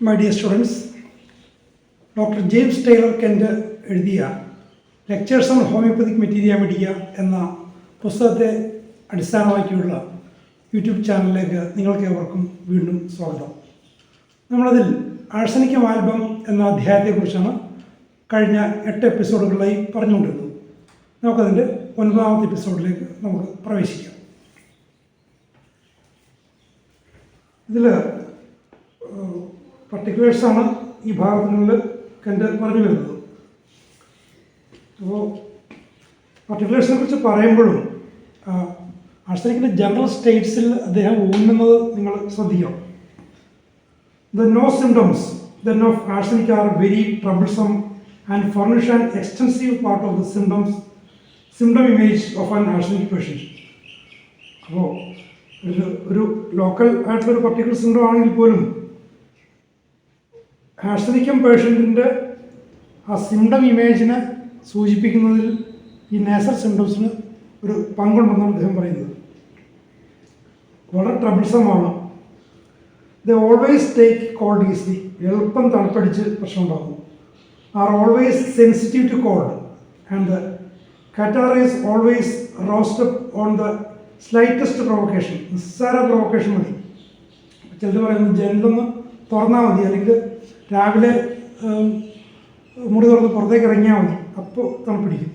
My dear students, Dr. James Taylor Kent എഴുതിയ lectures on homoeopathic മെറ്റീരിയ മെഡിക്ക എന്ന പുസ്തകത്തെ അടിസ്ഥാനമാക്കിയുള്ള യൂട്യൂബ് ചാനലിലേക്ക് നിങ്ങൾക്ക് ഏവർക്കും വീണ്ടും സ്വാഗതം. നമ്മളതിൽ ആഴ്സനിക്കം ആൽബം എന്ന അധ്യായത്തെക്കുറിച്ചാണ് കഴിഞ്ഞ 8 എപ്പിസോഡുകളായി പറഞ്ഞുകൊണ്ടിരുന്നത്. നമുക്കതിൻ്റെ 9ാമത്തെ എപ്പിസോഡിലേക്ക് നമുക്ക് പ്രവേശിക്കാം. ഇതിൽ പർട്ടിക്കുലേഴ്സാണ് ഈ ഭാഗങ്ങളിൽ കണ്ട് പറഞ്ഞു വരുന്നത്. അപ്പോൾ പർട്ടിക്കുലേഴ്സിനെ കുറിച്ച് പറയുമ്പോഴും ആഴ്സനിക്കിൻ്റെ ജനറൽ സ്റ്റേറ്റ്സിൽ അദ്ദേഹം ഊന്നുന്നത് നിങ്ങൾ ശ്രദ്ധിക്കണം. The no symptoms then of arsenic are very troublesome and furnish an extensive part of the symptom image of an arsenic patient. അപ്പോൾ ഒരു ലോക്കൽ ആയിട്ടുള്ളൊരു പർട്ടിക്കുലർ സിംറ്റം ആണെങ്കിൽ പോലും ആഴ്സനിക്കം പേഷ്യൻറ്റിൻ്റെ ആ സിംറ്റം ഇമേജിനെ സൂചിപ്പിക്കുന്നതിൽ ഈ നേസൽ സിംറ്റംസിന് ഒരു പങ്കുണ്ടെന്നാണ് അദ്ദേഹം പറയുന്നത്. വളരെ ട്രബിൾസമാണ്. The always take cold easily, എളുപ്പം തണുപ്പടിച്ച് പ്രശ്നമുണ്ടാകും. Are always sensitive to cold and the catarrh is always roused on the slightest provocation. നിസ്സാര പ്രൊവക്കേഷൻ മതി. ചിലർ പറയുന്നത് ജനലൊന്ന് തുറന്നാൽ മതി, അല്ലെങ്കിൽ രാവിലെ മുറി തുറന്ന് പുറത്തേക്ക് ഇറങ്ങിയാൽ മതി, അപ്പോൾ തണുപ്പിടിക്കും.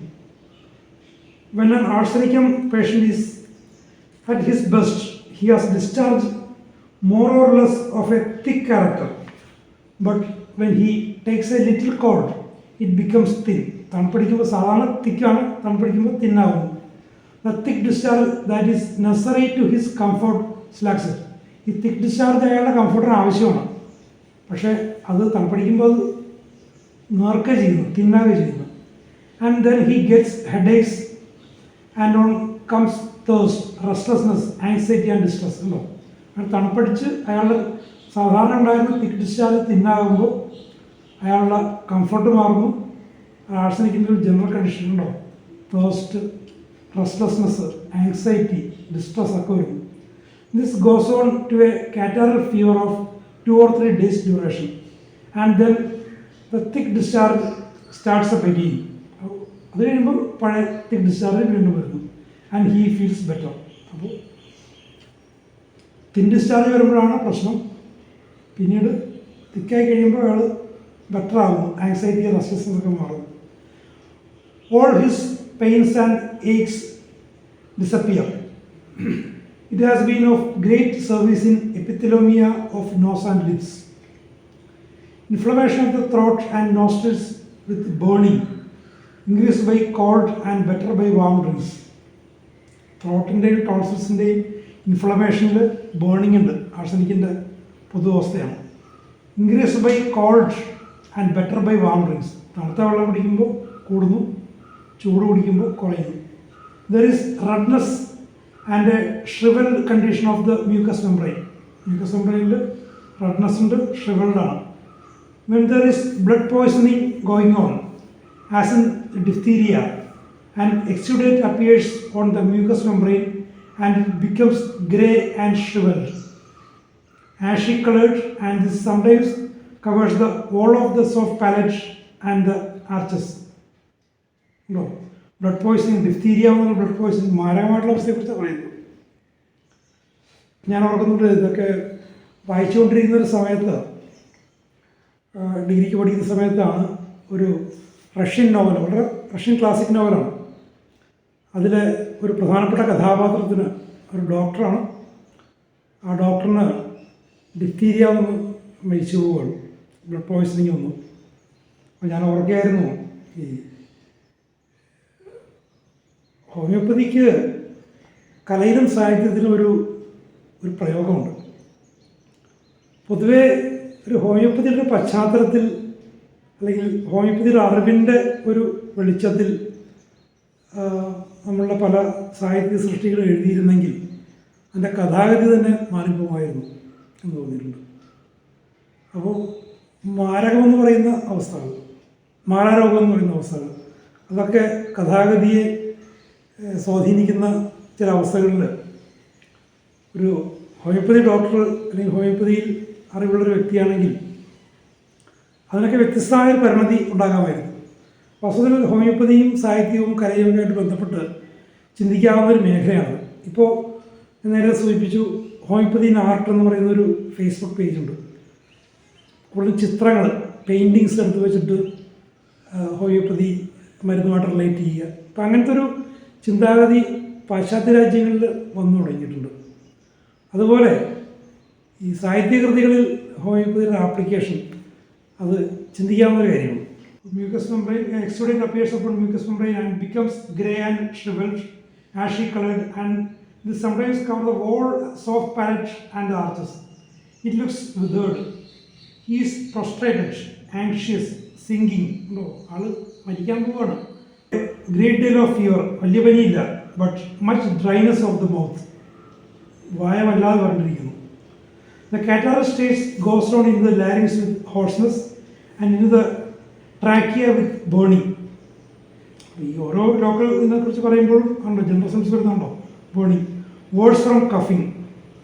When an arsenicum patient is at his best, he has discharged more or less of a thick character. But when he takes a little cold, it becomes thin. തണുപ്പിടിക്കുമ്പോൾ സാധാരണ തിക്കാണ്, തണുപ്പിടിക്കുമ്പോൾ തിന്നാകുന്നു. The thick discharge that is necessary to his comfort slacks it. ഈ തിക്ക് discharge അയാളുടെ കംഫർട്ടിന് ആവശ്യമാണ്. പക്ഷേ അത് തണുപ്പടിക്കുമ്പോൾ അത് നേർക്കുക ചെയ്യുന്നു, തിന്നാകുക ചെയ്യുന്നു. And then he gets headaches and on comes thirst, restlessness, anxiety and distress ഉണ്ടോ. അത് തണുപ്പടിച്ച് അയാളുടെ സാധാരണ ഉണ്ടായിരുന്ന തിക്ക് ഡിസ്ചാർജ് തിന്നാകുമ്പോൾ അയാളുടെ കംഫർട്ട് മാറുന്നു. ആഴ്സനിക്കിൻ്റെ ഒരു ജനറൽ കണ്ടീഷൻ ഉണ്ടോ, തേഴ്സ്റ്റ്, റെസ്റ്റ്ലെസ്നെസ്, ആങ്സൈറ്റി, ഡിസ്ട്രെസ് ഒക്കെ വരും. This goes on to a catarrhal fever of 2 or 3 days duration, and then the thick discharge starts up again. അത് കഴിയുമ്പോൾ പഴയ തിക്ക് ഡിസ്ചാർജ് വീണ്ടും വരുന്നു. And he feels better. അപ്പോൾ തിൻ ഡിസ്ചാർജ് വരുമ്പോഴാണ് പ്രശ്നം. പിന്നീട് തിക്കായി കഴിയുമ്പോൾ അയാൾ ബെറ്റർ ആകുന്നു, ആങ്സൈറ്റി, റെസ്റ്റ്ലെസ്നെസ് ഒക്കെ മാറും. All his pains and aches disappear. It has been of great service in epithelomia of nose and lips. Inflammation of the throat and nostrils with burning, increased by cold and better by warm drinks. ത്രോട്ടിൻ്റെയും ടോൺസിൽസിൻ്റെയും ഇൻഫ്ലമേഷനിൽ burning ഉണ്ട്, ആർസനിക്കിൻ്റെ പൊതുവസ്ഥയാണ്. Increased by cold and better by warm drinks. തണുത്ത വെള്ളം കുടിക്കുമ്പോൾ കൂടുന്നു, ചൂട് കുടിക്കുമ്പോൾ കുറയുന്നു. There is redness and a shriveled condition of the mucous membrane. Mucous membrane redness and shriveled ആണ്. When there is blood poisoning going on, as in diphtheria, and exudate appears on the mucous membrane and it becomes grey and shriveled, ashy colored, and this sometimes covers the wall of the soft palate and the arches. No. Blood poisoning, diphtheria എന്നുള്ള blood poisoning മാരകമായിട്ടുള്ള അവസ്ഥയെക്കുറിച്ച് പറയുന്നു. ഞാൻ ഓർക്കുന്നുണ്ട്, ഇതൊക്കെ വായിച്ചുകൊണ്ടിരിക്കുന്ന ഒരു സമയത്ത്, ഡിഗ്രിക്ക് പഠിക്കുന്ന സമയത്താണ് ഒരു റഷ്യൻ നോവൽ, വളരെ റഷ്യൻ ക്ലാസിക് നോവലാണ്. അതിലെ ഒരു പ്രധാനപ്പെട്ട കഥാപാത്രത്തിന് ഒരു ഡോക്ടറാണ്. ആ ഡോക്ടറിന് ഡിഫ്തീരിയ ഒന്ന് മരിച്ചു പോവുകയാണ്, ബ്ലഡ് പോയ്സണിങ് ഒന്നും. അപ്പോൾ ഞാൻ ഓർക്കുകയായിരുന്നു, ഈ ഹോമിയോപ്പതിക്ക് കലയിലും സാഹിത്യത്തിലും ഒരു പ്രയോഗമുണ്ട്. പൊതുവേ ഒരു ഹോമിയോപ്പതിയുടെ പശ്ചാത്തലത്തിൽ, അല്ലെങ്കിൽ ഹോമിയോപ്പതിയുടെ അറിവിൻ്റെ ഒരു വെളിച്ചത്തിൽ നമ്മളുടെ പല സാഹിത്യ സൃഷ്ടികൾ എഴുതിയിരുന്നെങ്കിൽ അതിൻ്റെ കഥാഗതി തന്നെ മാറിപ്പോകുമായിരുന്നു എന്ന് തോന്നിയിട്ടുണ്ട്. അപ്പോൾ മാരകമെന്ന് പറയുന്ന അവസ്ഥകൾ, മാരാരോഗം എന്ന് പറയുന്ന അവസ്ഥകൾ, അതൊക്കെ കഥാഗതിയെ സ്വാധീനിക്കുന്ന ചില അവസ്ഥകളിൽ ഒരു ഹോമിയോപ്പതി ഡോക്ടർ അല്ലെങ്കിൽ ഹോമിയോപ്പതിയിൽ അറിവുള്ളൊരു വ്യക്തിയാണെങ്കിൽ അതിനൊക്കെ വ്യത്യസ്തമായ ഒരു പരിണതി ഉണ്ടാകാമായിരുന്നു. വസ്തുതയിൽ ഹോമിയോപ്പതിയും സാഹിത്യവും കലയുമായിട്ട് ബന്ധപ്പെട്ട് ചിന്തിക്കാവുന്ന ഒരു മേഖലയാണ്. ഇപ്പോൾ നേരെ സൂചിപ്പിച്ചു, ഹോമിയോപ്പതി ഇൻ ആർട്ട് എന്ന് പറയുന്നൊരു ഫേസ്ബുക്ക് പേജുണ്ട്. കൂടുതൽ ചിത്രങ്ങൾ, പെയിൻറ്റിങ്സ് എടുത്ത് വെച്ചിട്ട് ഹോമിയോപ്പതി മരുന്നുമായിട്ട് റിലേറ്റ് ചെയ്യുക. അപ്പം അങ്ങനത്തെ ഒരു ചിന്താഗതി പാശ്ചാത്യ രാജ്യങ്ങളിൽ വന്നു തുടങ്ങിയിട്ടുണ്ട്. അതുപോലെ ഈ സാഹിത്യകൃതികളിൽ ഹോമിയോപ്പതിയുടെ ആപ്ലിക്കേഷൻ അത് ചിന്തിക്കാവുന്ന ഒരു കാര്യമാണ്. Mucous membrane, exudate appears upon mucous membrane and becomes grey and shriveled, ashy colored, and this sometimes cover the whole soft palate and the arches. It looks withered. He is prostrated, anxious, singing. No, ആള് മരിക്കാൻ പോവാണ്. Great deal of fever, വലിയ പനിയില്ല, but much dryness of the mouth. വായ വല്ലാതെ പറഞ്ഞിരിക്കുന്നു. The catarrh stage goes down in the larynx with hoarseness and into the trachea with burning. ഈ ഓരോ local ഇതിനെക്കുറിച്ച് പറയുമ്പോഴും ഉണ്ടോ ജനറൽ സെൻസ് വരുന്നുണ്ടോ ബേണിംഗ്. വേർഡ്സ് ഫ്രം കഫിങ്,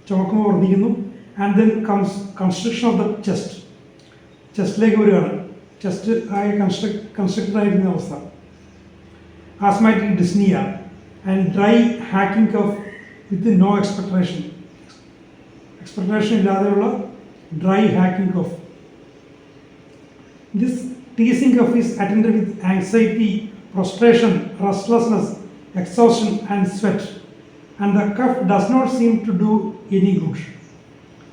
ചുമക്കുമ്പോൾ വർദ്ധിക്കുന്നു. And then comes constriction of the chest, ചെസ്റ്റിലേക്ക് വരികയാണ്. ചെസ്റ്റ് ആയി കൺസ്ട്രക്റ്റഡ് ആയിരിക്കുന്ന അവസ്ഥ. Asthmatic dyspnoea and dry hacking cough with no expectoration ഇല്ലാതെയുള്ള dry hacking cough. This teasing cough is attended with anxiety, prostration, restlessness, exhaustion and sweat, and the cough does not seem to do any good.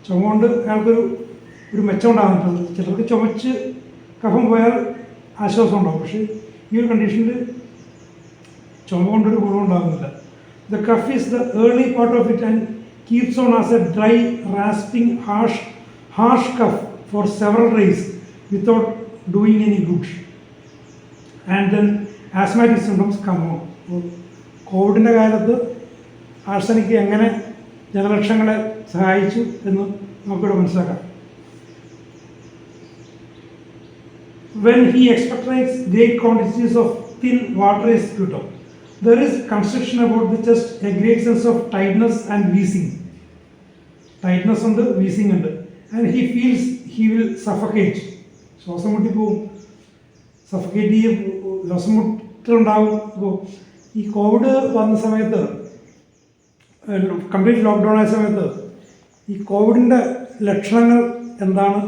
ചുമ കൊണ്ട് അയാൾക്കൊരു മെച്ചം ഉണ്ടാകുന്നുണ്ട്. ചിലർക്ക് ചുമച്ച് കഫം പോയാൽ ആശ്വാസം ഉണ്ടാകും, പക്ഷേ ഈ ഒരു കണ്ടീഷനിൽ ചുമ കൊണ്ടൊരു ഗുണം ഉണ്ടാകുന്നില്ല. The cough is the early part of it and keeps on as a dry, rasping, harsh cough for several days without doing any good. And then asthmatic symptoms come on. കോവിഡിൻ്റെ കാലത്ത് ആർസനിക് എങ്ങനെ ജനലക്ഷങ്ങളെ സഹായിച്ചു എന്ന് നമുക്കിവിടെ മനസ്സിലാക്കാം. When he expectorates great quantities of thin watery sputum, there is constriction about the chest, a great sense of tightness and wheezing. Tightness ഉണ്ട്, wheezing ഉണ്ട്. And he feels he will suffocate. ശ്വാസം മുട്ടിപ്പോവും, suffocate ചെയ്യും, ശ്വാസം മുട്ടുണ്ടാവും. ഇപ്പോൾ ഈ Covid വന്ന സമയത്ത്, complete lockdown ആയ സമയത്ത് ഈ കോവിഡിൻ്റെ ലക്ഷണങ്ങൾ എന്താണ്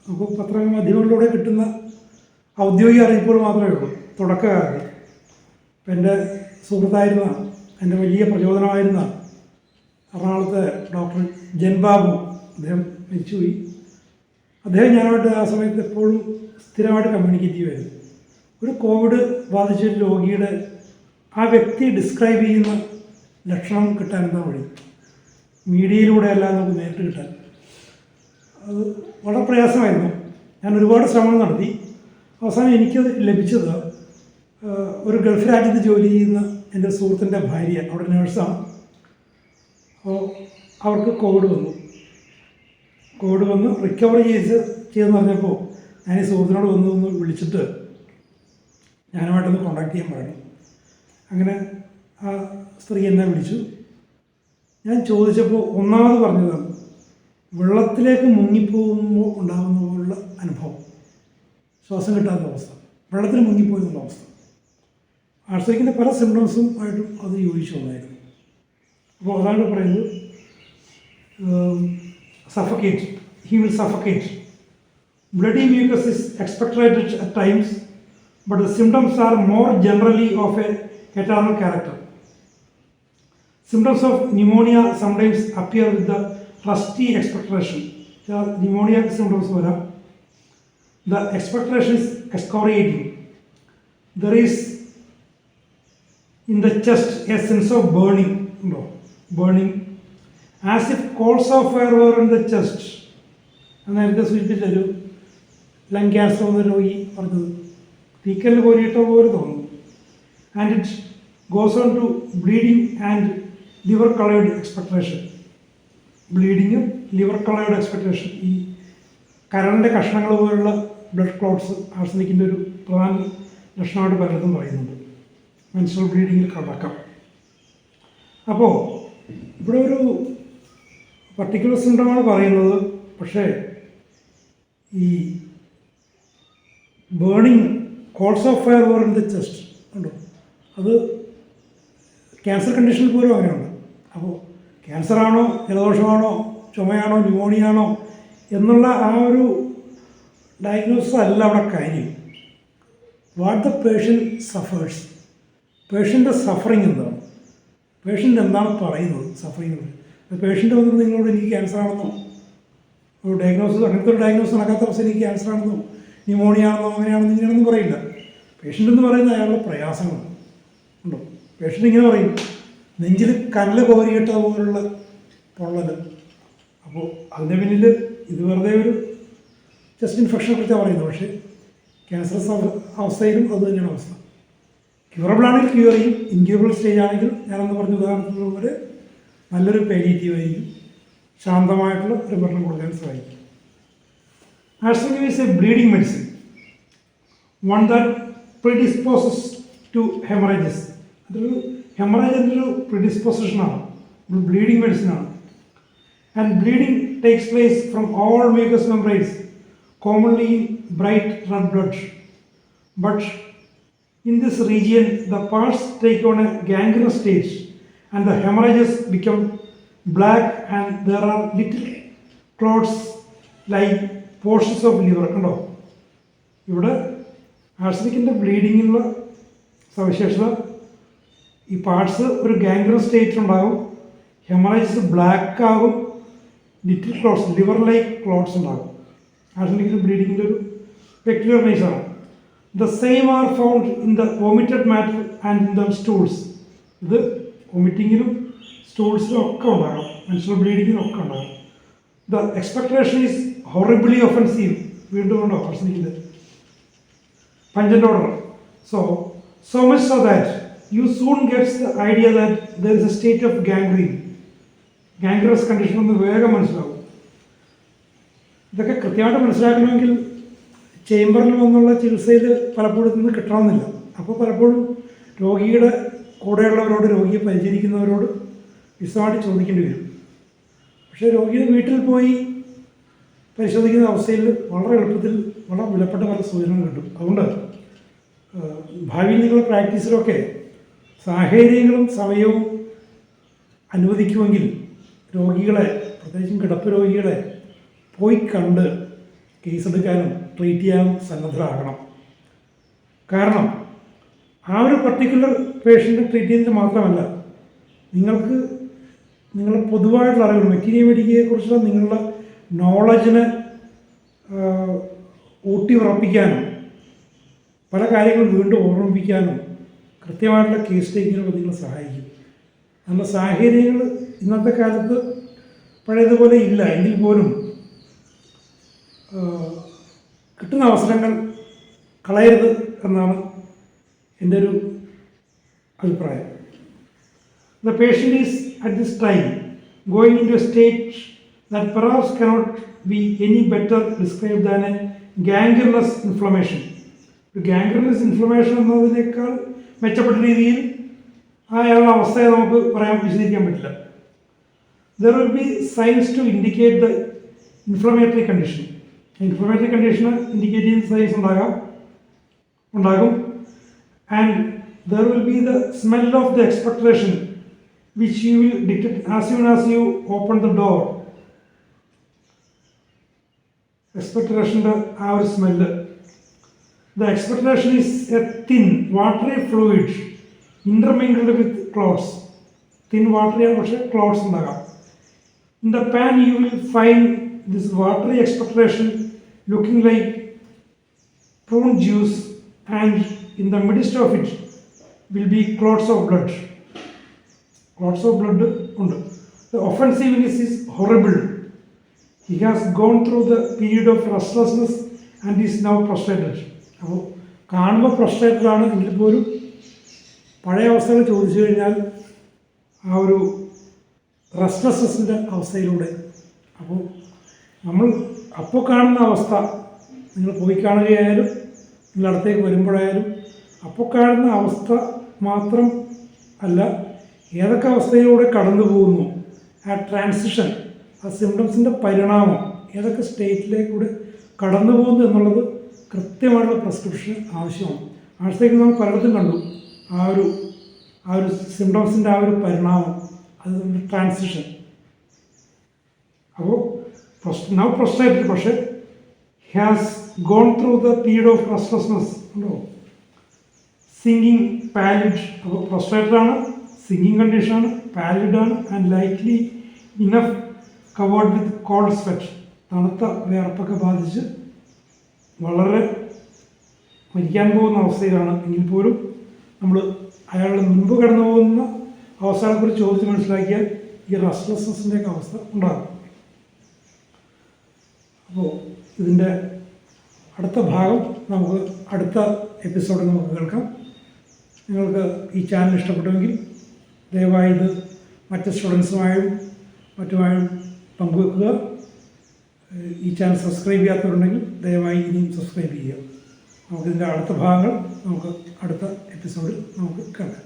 നമുക്ക് പത്രമാധ്യമങ്ങളിലൂടെ കിട്ടുന്ന ഔദ്യോഗിക അറിയിപ്പുകൾ മാത്രമേ ഉള്ളൂ തുടക്കകാലത്ത്. ഇപ്പം എൻ്റെ സുഹൃത്തായിരുന്ന, എൻ്റെ വലിയ പ്രചോദനമായിരുന്ന എറണാകുളത്തെ ഡോക്ടർ ജൻബാബു, അദ്ദേഹം മരിച്ചുപോയി. അദ്ദേഹം ഞാനുമായിട്ട് ആ സമയത്ത് എപ്പോഴും സ്ഥിരമായിട്ട് കമ്മ്യൂണിക്കേറ്റ് ചെയ്യുമായിരുന്നു. ഒരു കോവിഡ് ബാധിച്ച രോഗിയുടെ ആ വ്യക്തി ഡിസ്ക്രൈബ് ചെയ്യുന്ന ലക്ഷണം കിട്ടാൻ എന്താ വഴി? മീഡിയയിലൂടെ അല്ലാതെ നമുക്ക് നേരിട്ട് കിട്ടാൻ അത് വളരെ പ്രയാസമായിരുന്നു. ഞാൻ ഒരുപാട് ശ്രമങ്ങൾ നടത്തി. അവസാനം എനിക്കത് ലഭിച്ചത് ഒരു ഗൾഫ് രാജ്യത്ത് ജോലി ചെയ്യുന്ന എൻ്റെ സുഹൃത്തിൻ്റെ ഭാര്യ, അവിടെ നേഴ്സാണ്. അപ്പോൾ അവർക്ക് കോവിഡ് വന്ന് റിക്കവർ ചെയ്തെന്ന് പറഞ്ഞപ്പോൾ ഞാൻ ഈ സുഹൃത്തിനോട് ഒന്ന് വിളിച്ചിട്ട് ഞാനുമായിട്ടൊന്ന് കോൺടാക്ട് ചെയ്യാൻ പറഞ്ഞു. അങ്ങനെ ആ സ്ത്രീ എന്നെ വിളിച്ചു. ഞാൻ ചോദിച്ചപ്പോൾ ഒന്നാമത് പറഞ്ഞതാണ് വെള്ളത്തിലേക്ക് മുങ്ങിപ്പോകുമ്പോൾ ഉണ്ടാകുന്ന പോലുള്ള അനുഭവം, ശ്വാസം കിട്ടാത്ത അവസ്ഥ, വെള്ളത്തിൽ മുങ്ങിപ്പോയെന്നുള്ള അവസ്ഥ. ആർസനിക്കിൻ്റെ പല സിംറ്റംസും ആയിട്ടും അത് യോജിച്ചു വന്നായിരുന്നു. അപ്പോൾ അതാണ് പറയുന്നത്, suffocate. He will suffocate. Bloody mucus is expectorated at times, but the symptoms are more generally of a catarrhal character. Symptoms of pneumonia sometimes appear with the rusty expectoration. Pneumonia symptoms vara. The expectoration is excoriating. There is in the chest a sense of burning, as if coals of fire were in the chest. നേരത്തെ സൂചിപ്പിച്ചൊരു lung cancer വന്ന രോഗി പറഞ്ഞത് തീക്കല്ല് കോരിയിട്ടോ പോലെ തോന്നുന്നു. And it goes on to bleeding and liver coloured expectoration. ബ്ലീഡിങ്ങും liver coloured expectoration, ഈ കരളിൻ്റെ കഷ്ണങ്ങൾ പോലുള്ള ബ്ലഡ് ക്ലോട്ട്സ് ആർസനിക്കിൻ്റെ ഒരു പ്രധാന ലക്ഷണമായിട്ട് പലതും പറയുന്നുണ്ട്. മെൻസ്ട്രൽ ബ്ലീഡിങ്ങിൽ കടക്കാം. അപ്പോൾ ഇവിടെ ഒരു പർട്ടിക്കുലർ സിംറ്റമാണ് പറയുന്നത്. പക്ഷേ ഈ burning coals of fire were in the chest ഉണ്ടോ. അത് ക്യാൻസർ കണ്ടീഷനിൽ പോലും അങ്ങനെയുണ്ട്. അപ്പോൾ ക്യാൻസറാണോ ജലദോഷമാണോ ചുമയാണോ ന്യൂമോണിയാണോ എന്നുള്ള ആ ഒരു ഡയഗ്നോസിസ് അല്ല അവിടെ കാര്യം. വാട്ട് ദ പേഷ്യൻ്റ് സഫേഴ്സ്, പേഷ്യൻ്റെ സഫറിങ് എന്താണ്, പേഷ്യൻ്റ് എന്താണ് പറയുന്നത് സഫറിങ്. പേഷ്യൻ്റ് വന്നിട്ട് നിങ്ങളോട് എനിക്ക് ക്യാൻസർ ആണെന്നോ ഒരു ഡയഗ്നോസിസ്, അങ്ങനത്തെ ഒരു ഡയഗ്നോസിസ് നടക്കാത്ത അവസ്ഥ എനിക്ക് ക്യാൻസർ ആണെന്നോ ന്യൂമോണിയ ആണെന്നോ അങ്ങനെയാണെന്നോ ഇങ്ങനെയാണെന്നും പറയില്ല. പേഷ്യൻ്റ് എന്ന് പറയുന്നത് അയാളുടെ പ്രയാസങ്ങൾ ഉണ്ടോ. പേഷ്യൻ്റ് ഇങ്ങനെ പറയും, നെഞ്ചിൽ കല്ല് കോരിയിട്ട പോലുള്ള പൊള്ളൽ. അപ്പോൾ അതിൻ്റെ പിന്നിൽ ഇത് വെറുതെ ഒരു ചെസ്റ്റ് ഇൻഫെക്ഷനെ കുറിച്ചാണ് പറയുന്നത്. പക്ഷേ ക്യാൻസർ അവസ്ഥയിലും അത് തന്നെയാണ് അവസ്ഥ. ക്യൂറബിൾ ആണെങ്കിൽ ക്യൂർ ചെയ്യും, ഇൻക്യൂറബിൾ സ്റ്റേജ് ആണെങ്കിൽ ഞാനെന്ന് പറഞ്ഞ ഉദാഹരണത്തിന് പോലെ നല്ലൊരു പാലിയേറ്റീവ് ആയിരിക്കും, ശാന്തമായിട്ടുള്ള ഒരു ഭരണം കൊടുക്കാൻ സഹായിക്കും. Arsenic is a bleeding medicine, one that predisposes to hemorrhages. അതൊരു ഹെമറേജിൻ്റെ ഒരു പ്രിഡിസ്പോസിഷനാണ്, ബ്ലീഡിങ് മെഡിസിനാണ്. And bleeding takes place from all mucous membranes, commonly in bright red blood. But in this region, the parts take on a gangrenous stage and the hemorrhages become black and there are little clots like portions of liver. കണ്ടോ ഇവിടെ ആർസനിക്കിൻ്റെ ബ്ലീഡിങ്ങിനുള്ള സവിശേഷത, ഈ parts ഒരു gangrenous state ഉണ്ടാകും, haemorrhages black ആകും, little clots liver like clots ഉണ്ടാകും. ആർസനിക്കിൻ്റെ ബ്ലീഡിങ്ങിൻ്റെ ഒരു പെക്യുലർ നേച്ചറാണ്. The same are found in the vomited matter and in the stools. ഇത് വോമിറ്റിങ്ങിലും സ്റ്റൂൾസിലും ഒക്കെ ഉണ്ടാകും, മെൻസ്ട്രൽ ബ്ലീഡിങ്ങിലും ഒക്കെ ഉണ്ടാകും. The expectoration is horribly offensive. വീണ്ടും ഉണ്ടോ ആർസനിക്കിൻ്റെ pungent odour. So much so that you soon gets the idea that there is a state of gangrene. Gangrenous condition എന്ന് വേഗം മനസ്സിലാവും. ഇതൊക്കെ കൃത്യമായിട്ട് മനസ്സിലാക്കണമെങ്കിൽ ചേംബറിൽ വന്നുള്ള ചികിത്സയിൽ പലപ്പോഴും നിന്ന് കിട്ടണമെന്നില്ല. അപ്പോൾ പലപ്പോഴും രോഗിയുടെ കൂടെയുള്ളവരോട്, രോഗിയെ പരിചരിക്കുന്നവരോട് വിശദമായിട്ട് ചോദിക്കേണ്ടി വരും. പക്ഷേ രോഗിയുടെ വീട്ടിൽ പോയി പരിശോധിക്കുന്ന അവസ്ഥയിൽ വളരെ എളുപ്പത്തിൽ വളരെ വിലപ്പെട്ട പല സൂചനകൾ കിട്ടും. അതുകൊണ്ട് ഭാവിയിൽ നിങ്ങളുടെ പ്രാക്ടീസിലൊക്കെ സാഹചര്യങ്ങളും സമയവും അനുവദിക്കുമെങ്കിൽ രോഗികളെ, പ്രത്യേകിച്ചും കിടപ്പ് രോഗികളെ പോയി കണ്ട് കേസെടുക്കാനും ട്രീറ്റ് ചെയ്യാനും സന്നദ്ധരാകണം. കാരണം ആ ഒരു പർട്ടിക്കുലർ പേഷ്യൻ്റ് ട്രീറ്റ് ചെയ്യുന്നത് മാത്രമല്ല, നിങ്ങൾക്ക് നിങ്ങളുടെ പൊതുവായിട്ടുള്ള അറിവുകൾ, മെറ്റീരിയമെഡിക്കയെക്കുറിച്ചുള്ള നിങ്ങളുടെ നോളജിനെ ഊട്ടി ഉറപ്പിക്കാനും പല കാര്യങ്ങളും വീണ്ടും ഓർമ്മിപ്പിക്കാനും കൃത്യമായിട്ടുള്ള കേസ് ടേക്കിങ്ങിനൊക്കെ നിങ്ങൾ സഹായിക്കും. നമ്മുടെ സാഹചര്യങ്ങൾ ഇന്നത്തെ കാലത്ത് പഴയതുപോലെ ഇല്ല എങ്കിൽ പോലും കിട്ടുന്ന അവസരങ്ങൾ കളയരുത് എന്നാണ് എൻ്റെ ഒരു അഭിപ്രായം. The patient is at this time going into a state that perhaps cannot be any better described than a gangrenous inflammation. ഒരു ഗാംഗ്രനസ് ഇൻഫ്ലമേഷൻ എന്നതിനേക്കാൾ മെച്ചപ്പെട്ട രീതിയിൽ അയാളുടെ അവസ്ഥയെ നമുക്ക് പറയാൻ വിശദീകരിക്കാൻ പറ്റില്ല. There will be signs to indicate the inflammatory condition. Inflammatory condition indicate ചെയ്യുന്ന സൈൻസ് ഉണ്ടാകും. And there will be the smell of the expectoration which you will detect as soon as you open the door. Expectorationൻ്റെ ആ ഒരു smell. The expectoration is a thin watery fluid intermingled with clots. Thin watery ആണ്, പക്ഷേ clots ഉണ്ടാകാം. In the pan you will find this watery expectoration looking like prune juice, and in the midst of it will be clots of blood. Clots of blood ഉണ്ട്. The offensiveness is horrible. He has gone through the period of restlessness and is now prostrated. അപ്പോൾ കാണുമ്പോൾ പ്രൊസ്ട്രേറ്റഡ് ആണ് എങ്കിൽ പോലും പഴയ അവസ്ഥകൾ ചോദിച്ചു കഴിഞ്ഞാൽ ആ ഒരു റെസ്റ്റ്ലെസ്നെസ്സിൻ്റെ അവസ്ഥയിലൂടെ. അപ്പോൾ നമ്മൾ അപ്പോൾ കാണുന്ന അവസ്ഥ, നിങ്ങൾ പോയി കാണുകയായാലും നിങ്ങൾ അടുത്തേക്ക് വരുമ്പോഴായാലും അപ്പോൾ കാണുന്ന അവസ്ഥ മാത്രം അല്ല, ഏതൊക്കെ അവസ്ഥയിലൂടെ കടന്നു പോകുന്നു, ആ ട്രാൻസിഷൻ, ആ സിംറ്റംസിൻ്റെ പരിണാമം ഏതൊക്കെ സ്റ്റേറ്റിലേക്കൂടെ കടന്നു പോകുന്നു എന്നുള്ളത് കൃത്യമായിട്ടുള്ള പ്രിസ്ക്രിപ്ഷൻ ആവശ്യമാണ്. ആഴ്ചത്തേക്ക് നമ്മൾ പലയിടത്തും കണ്ടു ആ ഒരു സിംറ്റംസിൻ്റെ ആ ഒരു പരിണാമം, അത് ട്രാൻസിഷൻ. അപ്പോൾ നൗ പ്രൊസ്ട്രേറ്റഡ്, പക്ഷേ has gone through the period of restlessness ഉണ്ടോ, സിംഗിങ്, പാലിഡ്. അപ്പോൾ പ്രൊസ്ട്രേറ്റഡാണ്, സിംഗിങ് കണ്ടീഷനാണ്, പാലിഡാണ്, and likely enough covered with cold sweat. തണുത്ത വിയർപ്പൊക്കെ ബാധിച്ച് വളരെ മരിക്കാൻ പോകുന്ന അവസ്ഥയിലാണ്. എങ്കിൽ പോലും നമ്മൾ അയാളുടെ മുൻപ് കടന്നു പോകുന്ന അവസ്ഥകളെക്കുറിച്ച് ചോദിച്ച് മനസ്സിലാക്കിയാൽ ഈ റെസ്റ്റ്ലെസ്നെസ്സിൻ്റെയൊക്കെ അവസ്ഥ ഉണ്ടാകും. അപ്പോൾ ഇതിൻ്റെ അടുത്ത ഭാഗം നമുക്ക് അടുത്ത എപ്പിസോഡിൽ നമുക്ക് കേൾക്കാം. നിങ്ങൾക്ക് ഈ ചാനൽ ഇഷ്ടപ്പെട്ടുവെങ്കിൽ ദയവായി ഇത് മറ്റ് സ്റ്റുഡൻസുമായും മറ്റുമായും പങ്കുവെക്കുക. ഈ ചാനൽ സബ്സ്ക്രൈബ് ചെയ്യാത്തവരുണ്ടെങ്കിൽ ദയവായി ഇനിയും സബ്സ്ക്രൈബ് ചെയ്യുക. നമുക്കിതിൻ്റെ അടുത്ത ഭാഗങ്ങൾ നമുക്ക് അടുത്ത എപ്പിസോഡിൽ നമുക്ക് കേൾക്കാം.